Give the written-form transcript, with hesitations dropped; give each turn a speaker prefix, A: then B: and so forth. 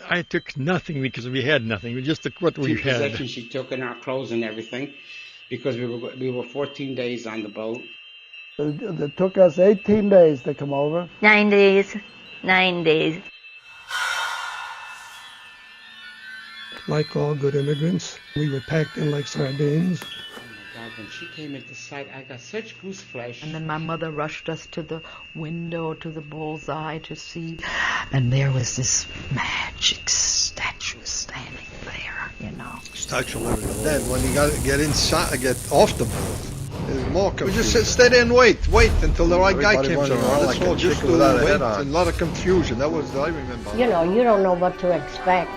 A: I took nothing because we had nothing. We just took what we had.
B: Possessions she took in our clothes and everything, because we were 14 days on the boat.
C: It took us 18 days to come over.
D: 9 days. 9 days.
E: Like all good immigrants, we were packed in like sardines.
B: God, when she came into sight, I got such goose flesh.
F: And then my mother rushed us to the window, to the bullseye to see. And there was this magic statue standing there, you know.
G: Statue living. Then when you get inside, get off the boat, there's more confusion. We just stay there and wait until the right guy came around. That's all, just to wait. A lot of confusion. That was, I remember.
H: You know, you don't know what to expect.